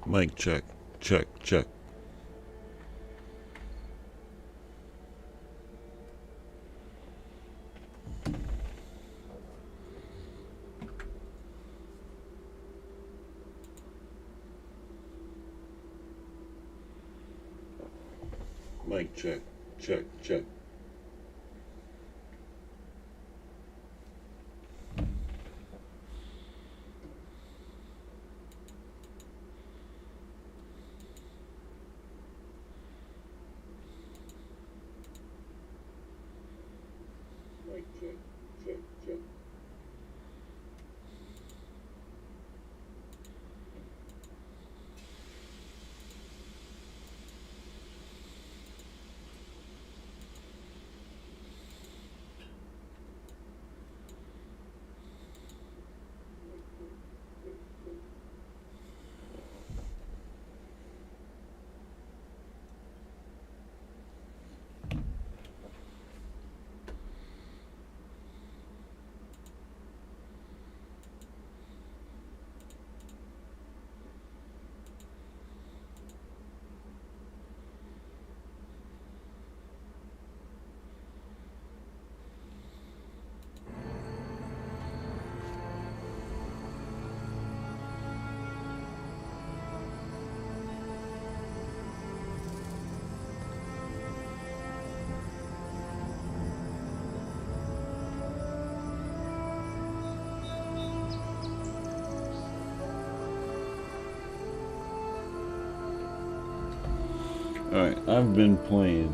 Mic check, check, check. Mic check, check, check. Mic check, check, check. Alright, I've been playing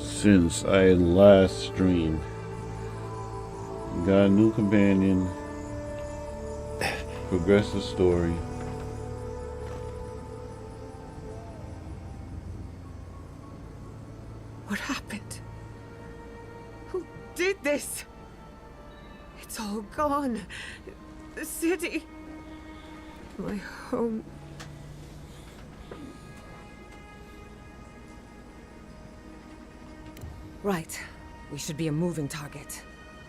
since I last streamed. Got a new companion, progressed the story. What happened? Who did this? It's all gone. The city. My home. Right. We should be a moving target.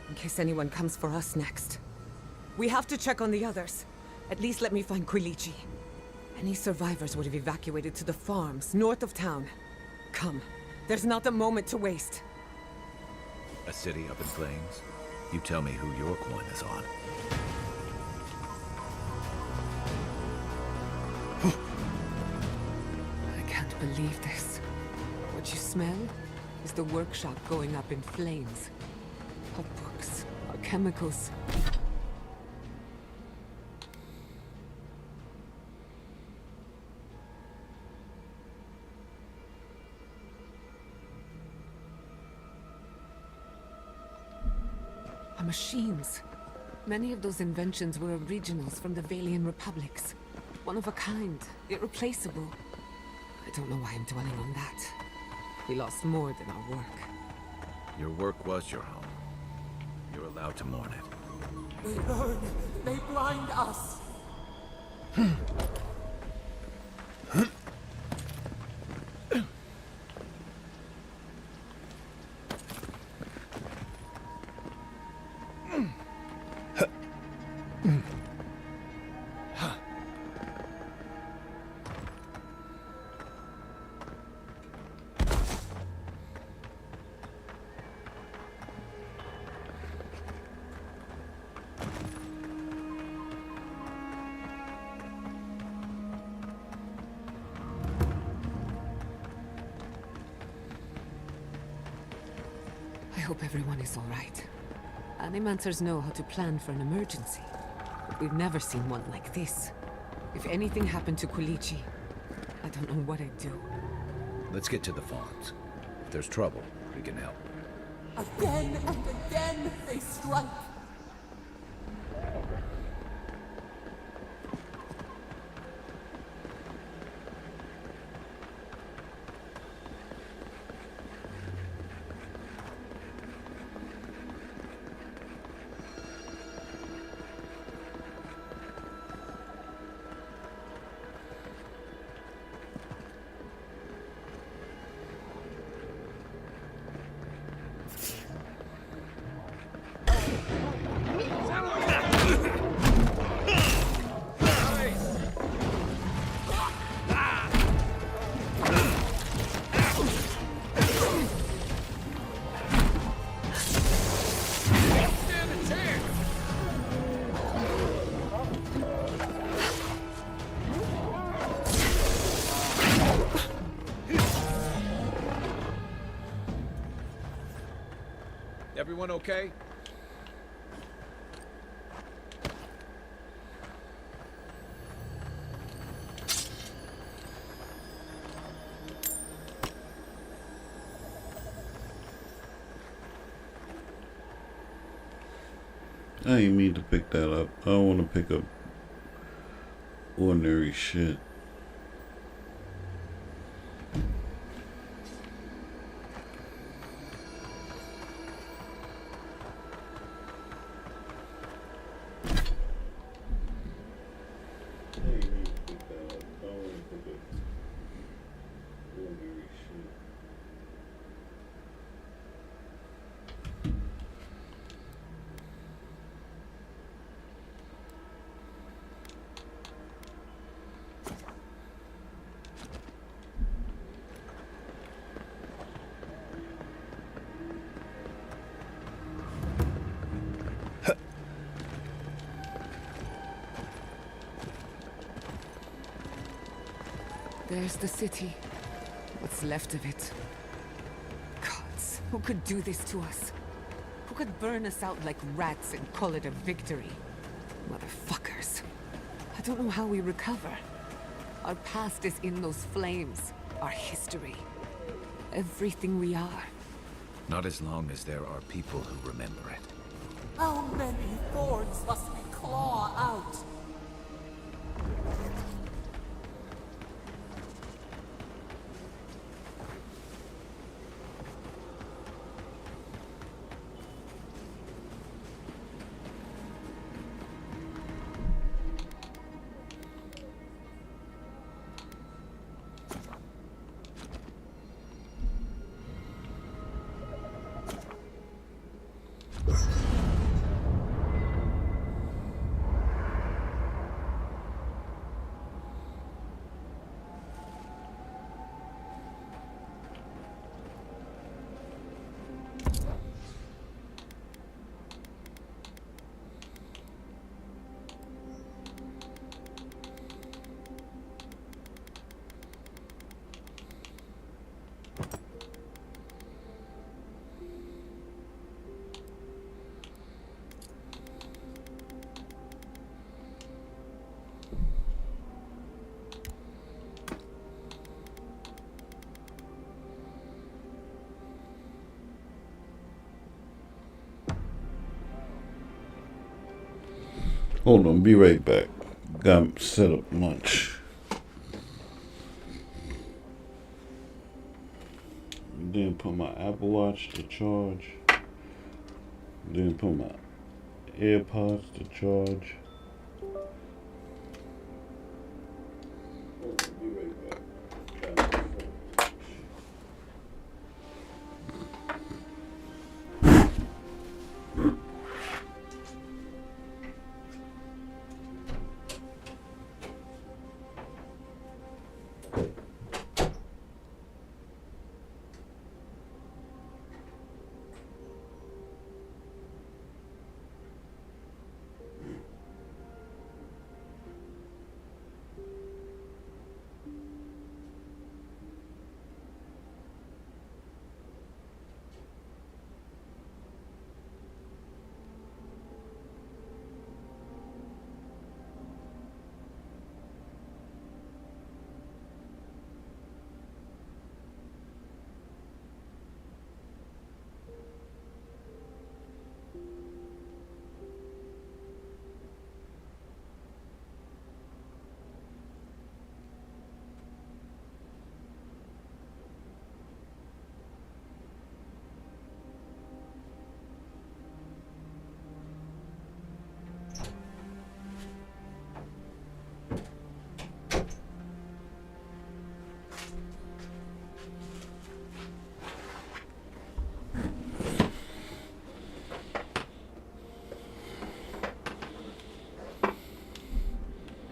In case anyone comes for us next. We have to check on the others. At least let me find Quilichi. Any survivors would have evacuated to the farms north of town. Come. There's not a moment to waste. A city up in flames? You tell me who your coin is on. I can't believe this. What you smell is the workshop going up in flames. Our books, our chemicals. Our machines. Many of those inventions were originals from the Valian republics. One of a kind, irreplaceable. I don't know why I'm dwelling on that. We lost more than our work. Your work was your home. You're allowed to mourn it. They burn. They blind us. I hope everyone is all right. Animancers know how to plan for an emergency, but we've never seen one like this. If anything happened to Quilichi, I don't know what I'd do. Let's get to the farms. If there's trouble, we can help. Again and again they strike. Everyone okay? I didn't mean to pick that up. I don't want to pick up ordinary shit. There's the city. What's left of it. Gods, who could do this to us? Who could burn us out like rats and call it a victory? Motherfuckers. I don't know how we recover. Our past is in those flames. Our history. Everything we are. Not as long as there are people who remember it. How many thorns must we claw out? Hold on, be right back. Got set up lunch. Then put my Apple Watch to charge. Then put my AirPods to charge. Hold on, be right back.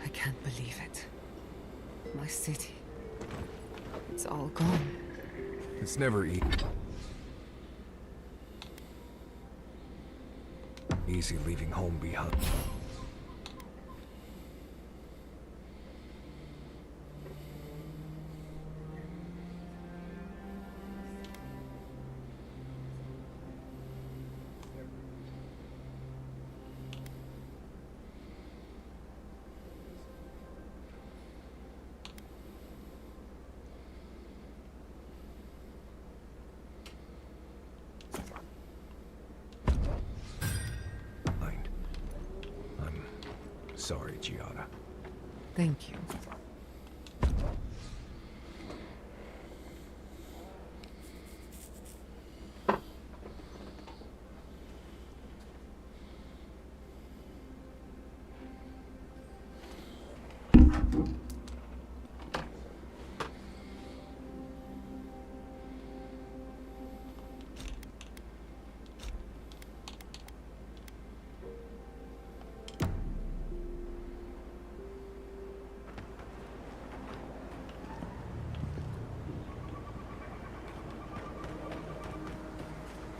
I can't believe it. My city. It's all gone. It's never easy leaving home behind. sorry, Giada. Thank you.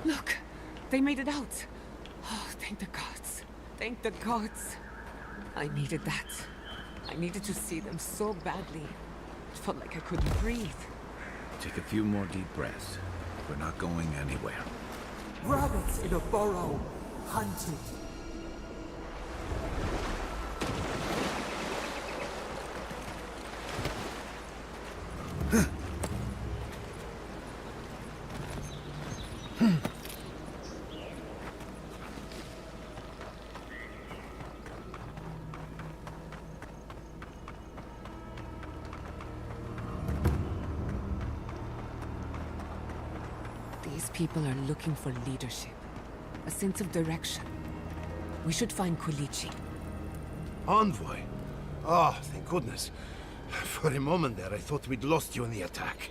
Look, they made it out. Oh, thank the gods. Thank the gods. I needed that. I needed to see them so badly. It felt like I couldn't breathe. Take a few more deep breaths. We're not going anywhere. Rabbits in a burrow. Hunted. These people are looking for leadership, a sense of direction. We should find Quilichi. Envoy? Oh, thank goodness. For a moment there, I thought we'd lost you in the attack.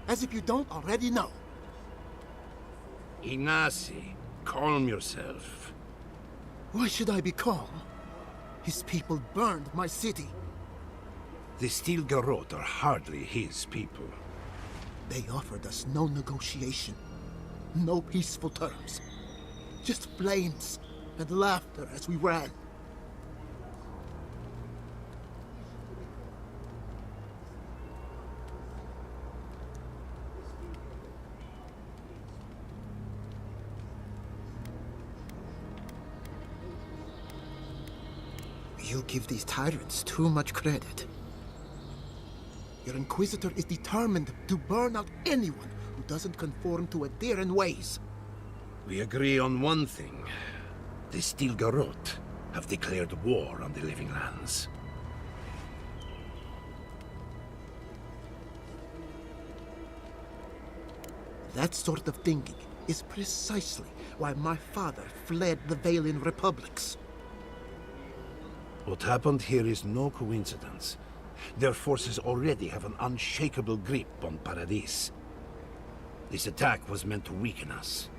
As if you don't already know. Ignacy, calm yourself. Why should I be calm? His people burned my city. The Steel Garrote are hardly his people. They offered us no negotiation, no peaceful terms. Just flames and laughter as we ran. You give these tyrants too much credit. Your Inquisitor is determined to burn out anyone who doesn't conform to Adheran ways. We agree on one thing. The Steel Garrote have declared war on the Living Lands. That sort of thinking is precisely why my father fled the Valian republics. What happened here is no coincidence. Their forces already have an unshakable grip on Paradis. This attack was meant to weaken us.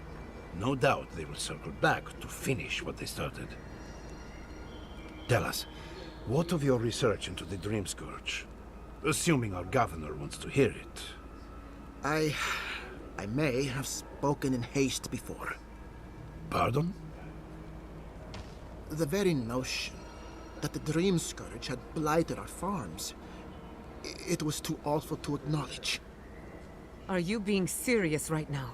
No doubt they will circle back to finish what they started. Tell us, what of your research into the Dream Scourge? Assuming our governor wants to hear it. I may have spoken in haste before. Pardon? The very notion that the Dream Scourge had blighted our farms, it was too awful to acknowledge. Are you being serious right now?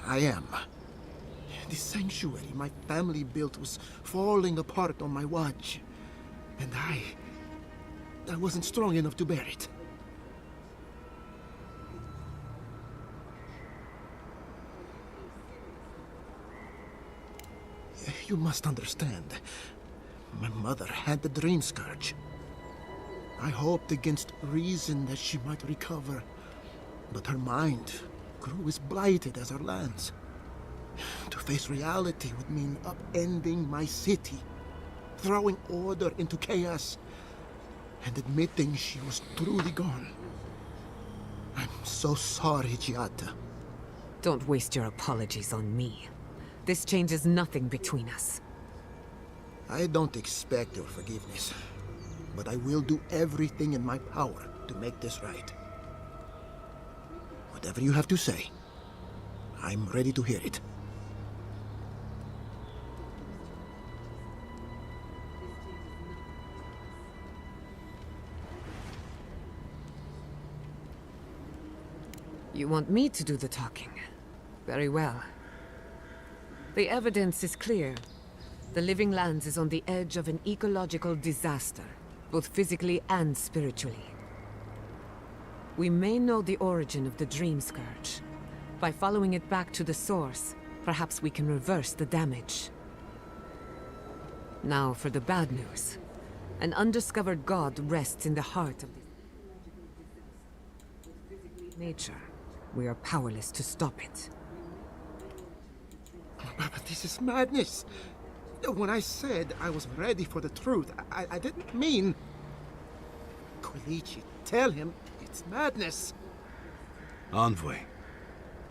I am. The sanctuary my family built was falling apart on my watch. And I wasn't strong enough to bear it. You must understand. My mother had the Dream Scourge. I hoped against reason that she might recover, but her mind grew as blighted as her lands. To face reality would mean upending my city, throwing order into chaos, and admitting she was truly gone. I'm so sorry, Giada. Don't waste your apologies on me. This changes nothing between us. I don't expect your forgiveness, but I will do everything in my power to make this right. Whatever you have to say, I'm ready to hear it. You want me to do the talking? Very well. The evidence is clear. The Living Lands is on the edge of an ecological disaster, both physically and spiritually. We may know the origin of the Dream Scourge, By following it back to the source, perhaps we can reverse the damage. Now for the bad news. An undiscovered god rests in the heart of nature. We are powerless to stop it. But this is madness. When I said I was ready for the truth, I didn't mean... Quilici, tell him it's madness. Envoy,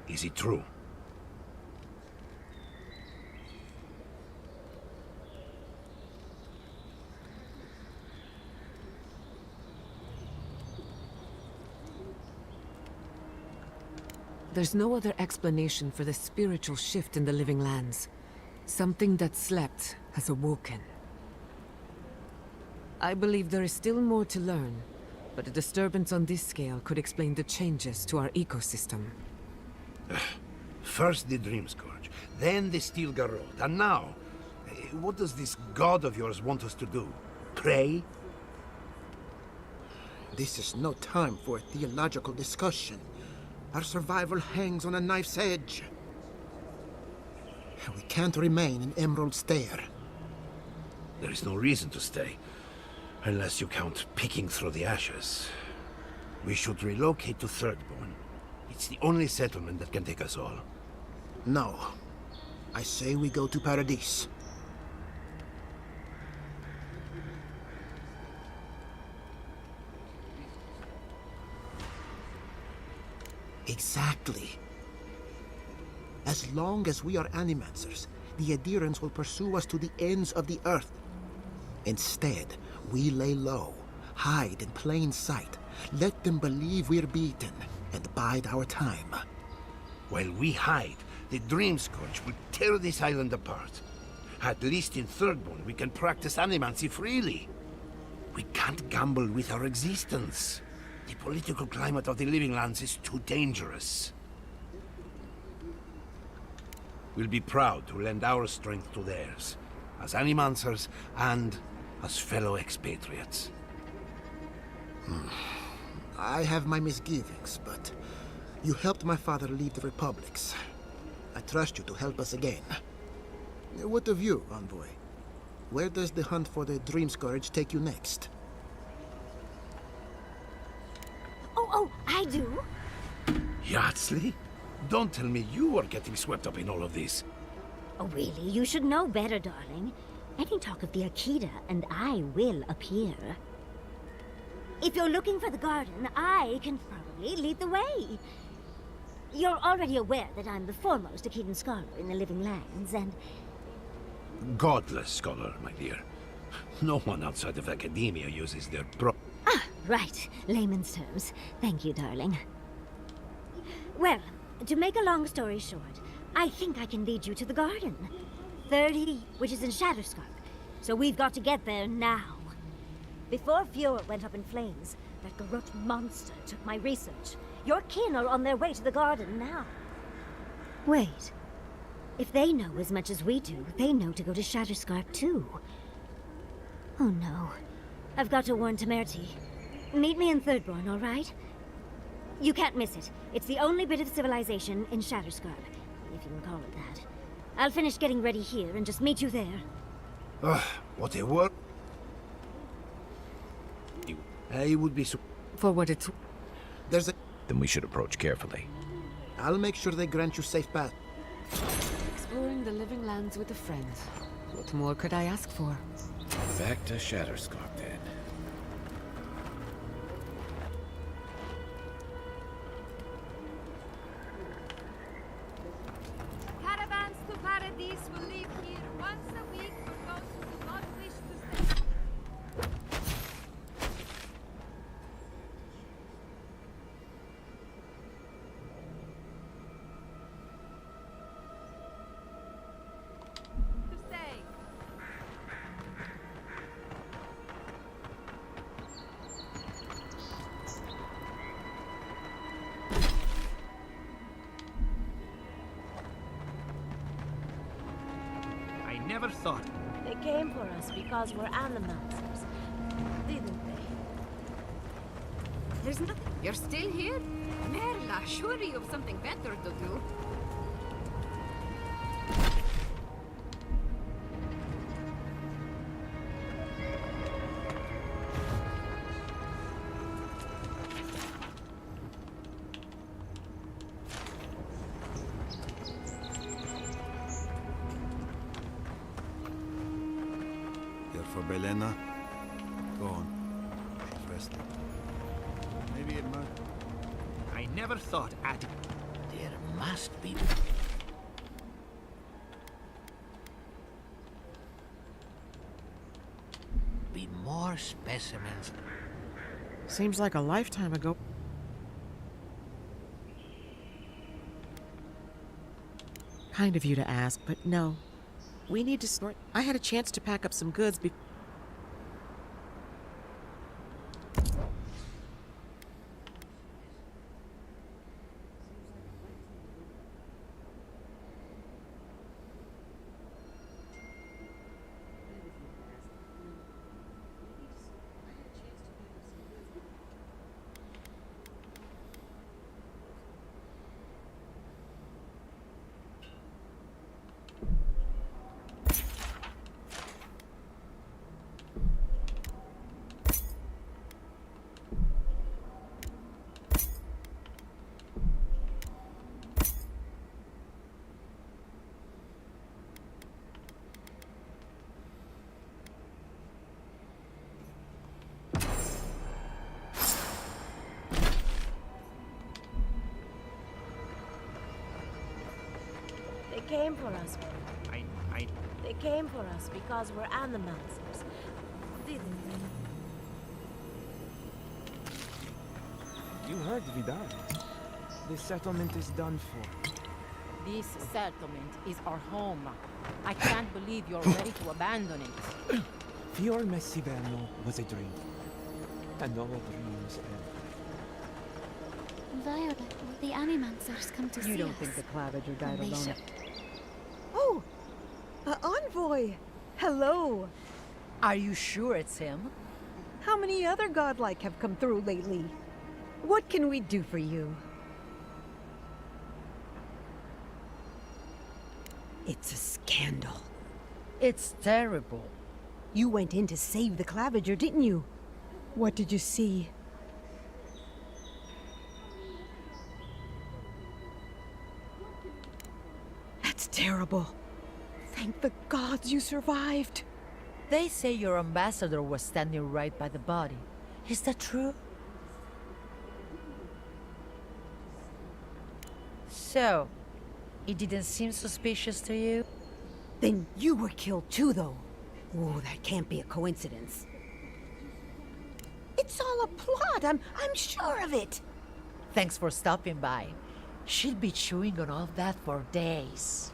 is it true? There's no other explanation for the spiritual shift in the living lands. Something that slept has awoken. I believe there is still more to learn, but a disturbance on this scale could explain the changes to our ecosystem. First the Dream Scourge, then the Steel Garrote, and now... what does this god of yours want us to do? Pray? This is no time for a theological discussion. Our survival hangs on a knife's edge. We can't remain in Emerald Stair. There is no reason to stay, unless you count picking through the ashes. We should relocate to Thirdborn. It's the only settlement that can take us all. No. I say we go to Paradise. Exactly. As long as we are Animancers, the Adherents will pursue us to the ends of the earth. Instead, we lay low, hide in plain sight, let them believe we're beaten, and bide our time. While we hide, the Dream Scourge will tear this island apart. At least in Thirdborn, we can practice animancy freely. We can't gamble with our existence. The political climate of the Living Lands is too dangerous. We'll be proud to lend our strength to theirs, as Animancers and as fellow expatriates. I have my misgivings, but you helped my father leave the Republics. I trust you to help us again. What of you, Envoy? Where does the hunt for the Dream Scourge take you next? Oh, I do. Yardsley? Don't tell me you are getting swept up in all of this. Oh, really? You should know better, darling. Any talk of the Akita, and I will appear. If you're looking for the garden, I can probably lead the way. You're already aware that I'm the foremost Akitan scholar in the Living Lands, and... Godless scholar, my dear. No one outside of academia uses their Ah, right. Layman's terms. Thank you, darling. Well, to make a long story short, I think I can lead you to the garden. 30, which is in Shatterscarp. So we've got to get there now. Before Fjord went up in flames, that Garrote monster took my research. Your kin are on their way to the garden now. Wait. If they know as much as we do, they know to go to Shatterscarp too. Oh no. I've got to warn Temerity. Meet me in Thirdborn, all right? You can't miss it. It's the only bit of civilization in Shatterscarp, if you can call it that. I'll finish getting ready here and just meet you there. What a work. I would be so... For what it's... There's a... Then we should approach carefully. I'll make sure they grant you safe path. Exploring the living lands with a friend. What more could I ask for? Back to Shatterscarp, then. Caravans to Paradise will leave here once a week for those who do not wish to stay. To stay. I never thought. They came for us because we're Animancers, didn't they? There's nothing. You're still here? Merla, surely you have something better to do. You're for Belena? Go on. Rest. Maybe it might. I never thought Adi. There must be. More specimens. Seems like a lifetime ago. Kind of you to ask, but no. We need to sort. I had a chance to pack up some goods before. They came for us. They came for us because we're animals. Didn't You heard Vidal. The settlement is done for. This settlement is our home. I can't believe you're ready to abandon it. Fior Messiverno was a dream. And all dreams end. Violet, will the Animancers come to see us? You don't think the Clavager died They alone? should. Oh! Envoy! Hello! Are you sure it's him? How many other godlike have come through lately? What can we do for you? It's a scandal. It's terrible. You went in to save the Clavager, didn't you? What did you see? That's terrible. Thank the gods you survived. They say your ambassador was standing right by the body. Is that true? So, it didn't seem suspicious to you? Then you were killed too, though. Oh, that can't be a coincidence. It's all a plot. I'm sure of it. Thanks for stopping by. She'd be chewing on all that for days.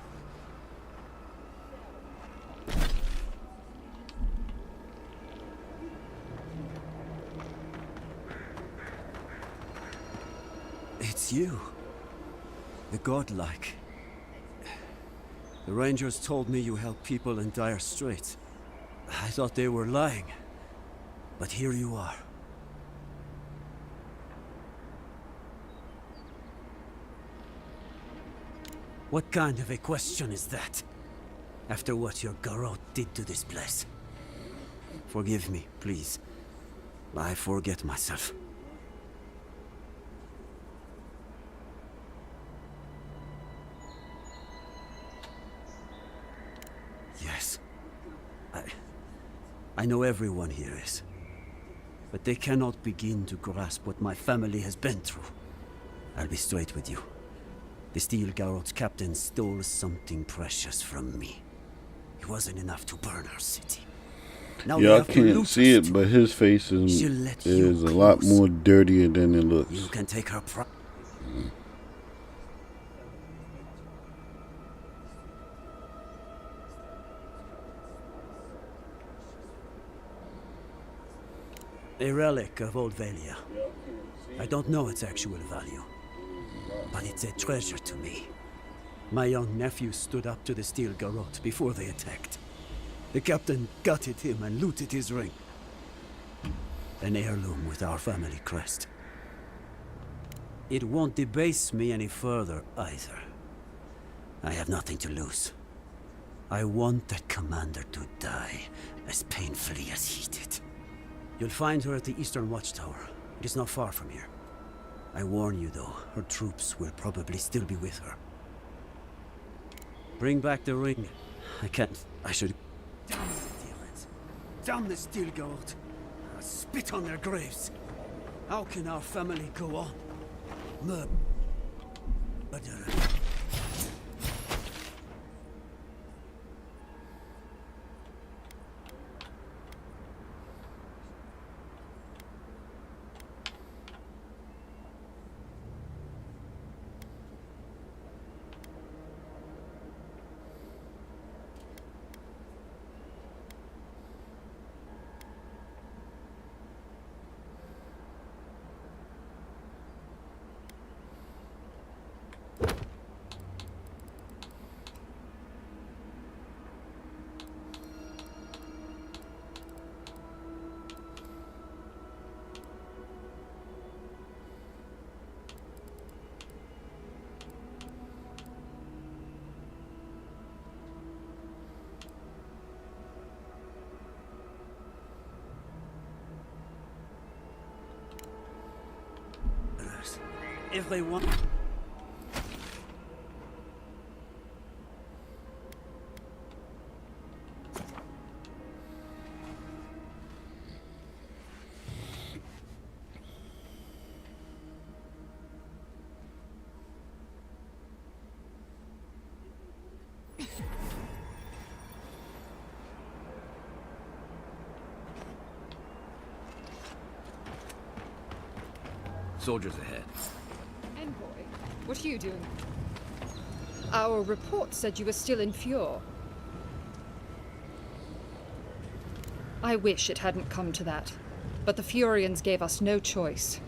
It's you. The godlike. The Rangers told me you help people in dire straits. I thought they were lying. But here you are. What kind of a question is that? After what your Garrote did to this place. Forgive me, please. I forget myself. Yes. I know everyone here is. But they cannot begin to grasp what my family has been through. I'll be straight with you. The Steel Garrote's captain stole something precious from me. It wasn't enough to burn our city. Now Y'all can't see it, but his face is a lot more dirtier than it looks. You can take her A relic of Old Valia. I don't know its actual value, but it's a treasure to me. My young nephew stood up to the Steel Garrote before they attacked. The captain gutted him and looted his ring. An heirloom with our family crest. It won't debase me any further, either. I have nothing to lose. I want that commander to die as painfully as he did. You'll find her at the Eastern Watchtower. It is not far from here. I warn you, though, her troops will probably still be with her. Bring back the ring. I can't... I should... Damn the demons! Damn the Steel Guard! I'll spit on their graves! How can our family go on? Murder. Everyone. Soldiers ahead. Envoy, what are you doing? Our report said you were still in Fjord. I wish it hadn't come to that, but the Furians gave us no choice.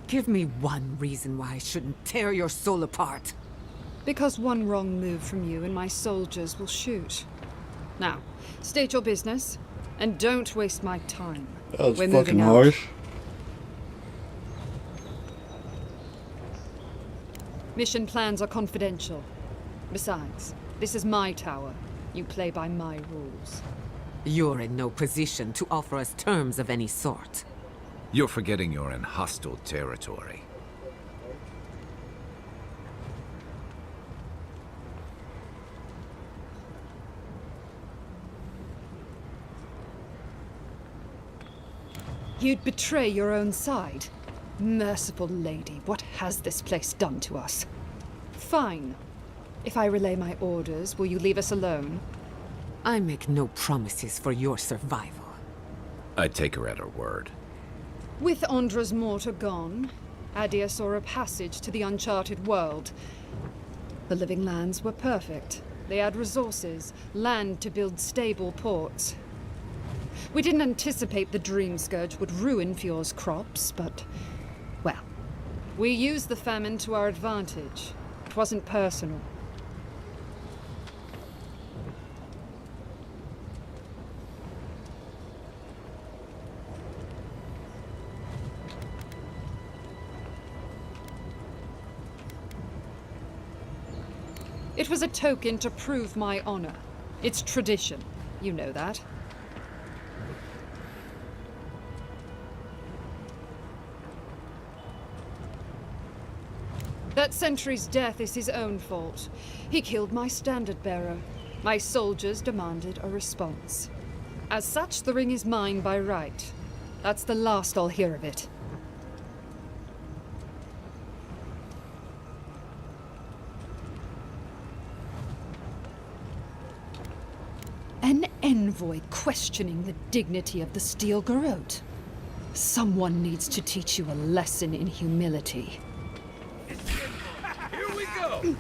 Give me one reason why I shouldn't tear your soul apart. Because one wrong move from you and my soldiers will shoot. Now, state your business, and don't waste my time. That was We're fucking moving out. harsh. Mission plans are confidential. Besides, this is my tower. You play by my rules. You're in no position to offer us terms of any sort. You're forgetting you're in hostile territory. You'd betray your own side? Merciful lady, what has this place done to us? Fine. If I relay my orders, will you leave us alone? I make no promises for your survival. I'd take her at her word. With Andra's mortar gone, Adia saw a passage to the uncharted world. The living lands were perfect. They had resources, land to build stable ports. We didn't anticipate the Dream Scourge would ruin Fjord's crops, but... well, we used the famine to our advantage. It wasn't personal. It was a token to prove my honor. It's tradition. You know that. That sentry's death is his own fault. He killed my standard-bearer. My soldiers demanded a response. As such, the ring is mine by right. That's the last I'll hear of it. An envoy questioning the dignity of the Steel Garrote. Someone needs to teach you a lesson in humility. Here we go!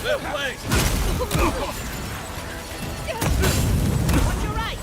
Left flank! Watch your right!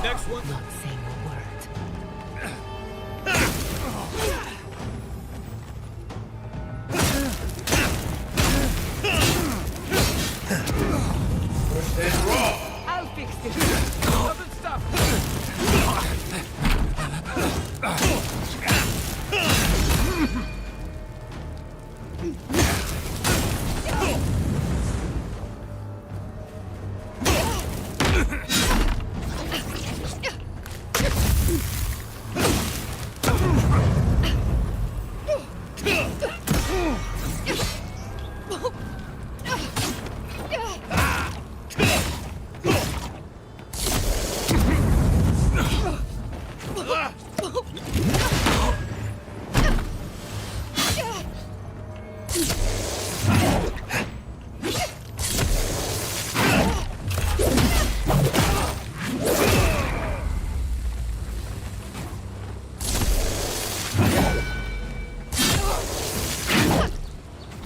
Next one. Not saying a word. I'll fix this. Doesn't stop.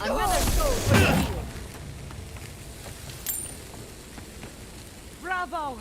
Another soul for the wheel. Bravo!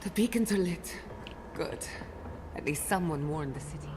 The beacons are lit. Good. At least someone warned the city.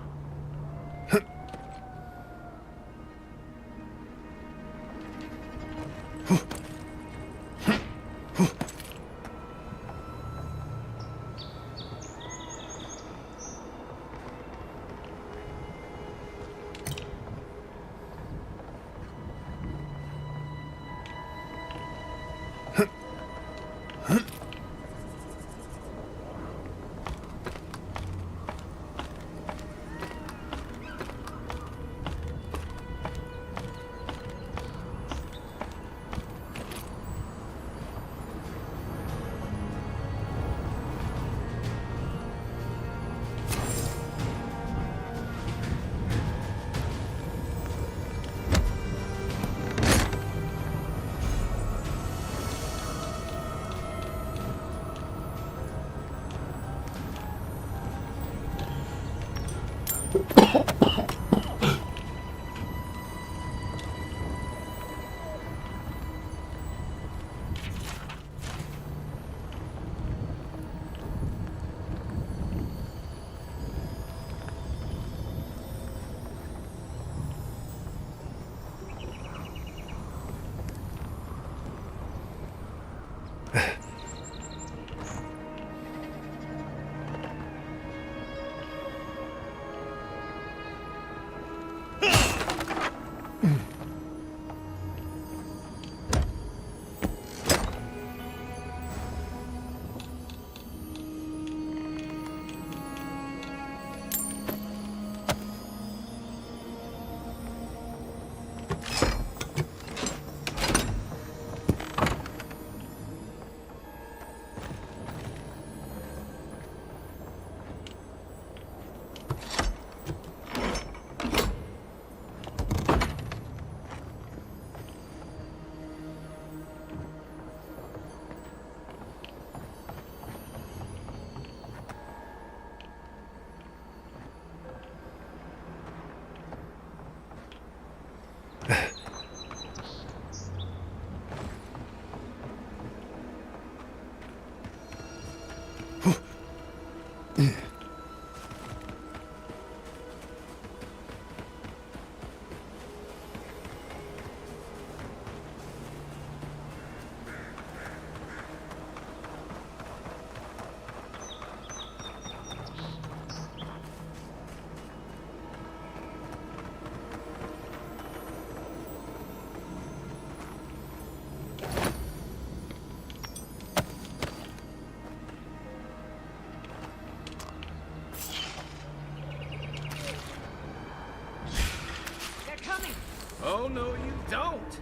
Oh, no, you don't!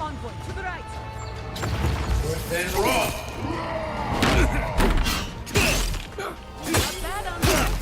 Envoy, to the right! Then roll! Not bad, Envoy.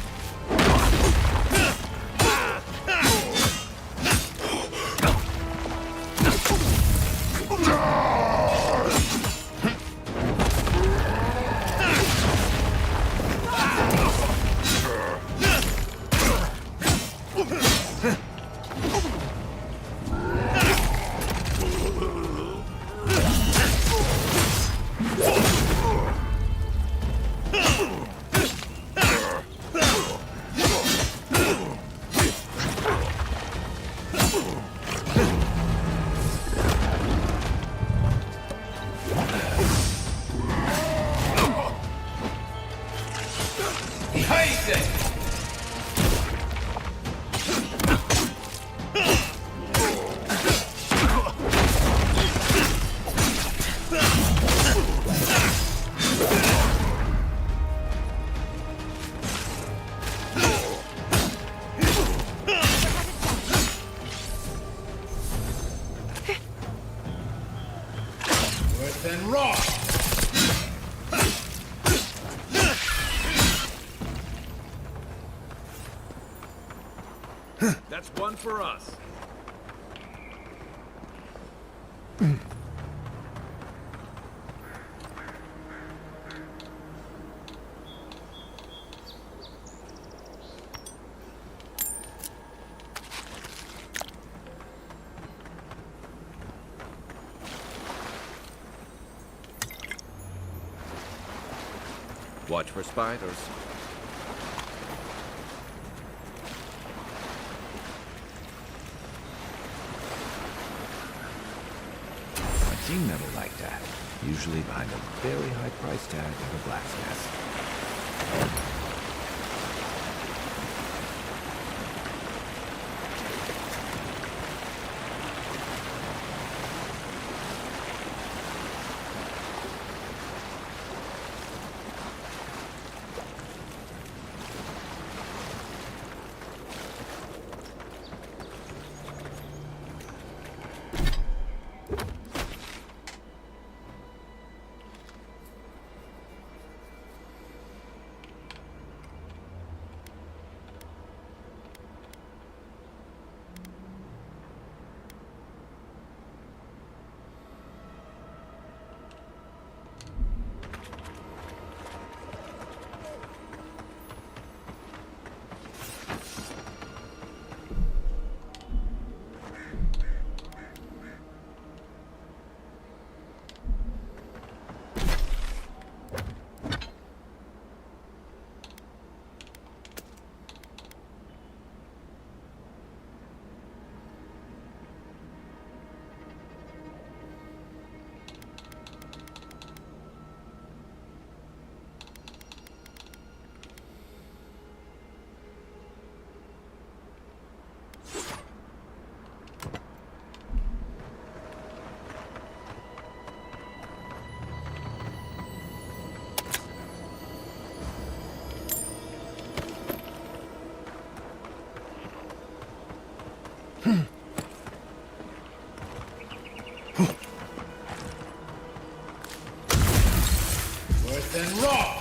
Then roll! That's one for us. Watch for spiders. I've seen metal like that, usually behind a very high price tag of a blacksmith. Then roll!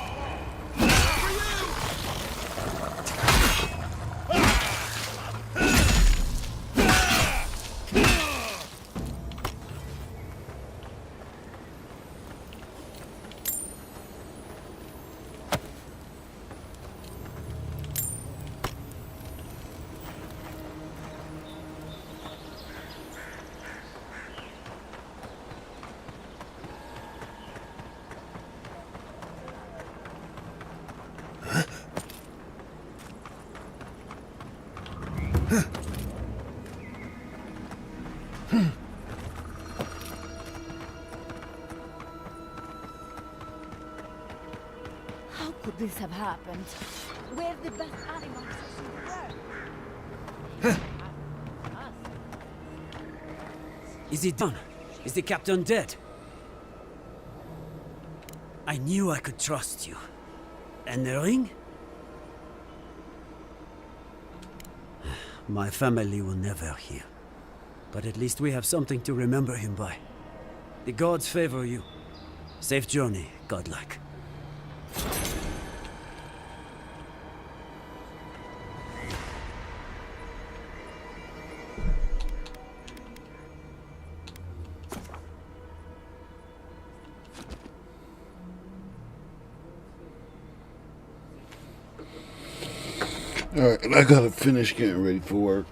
How could this have happened? We're the best animal in the world. Is it done? Is the captain dead? I knew I could trust you. And the ring? My family will never hear. But at least we have something to remember him by. The gods favor you. Safe journey, godlike. Alright, I gotta finish getting ready for work.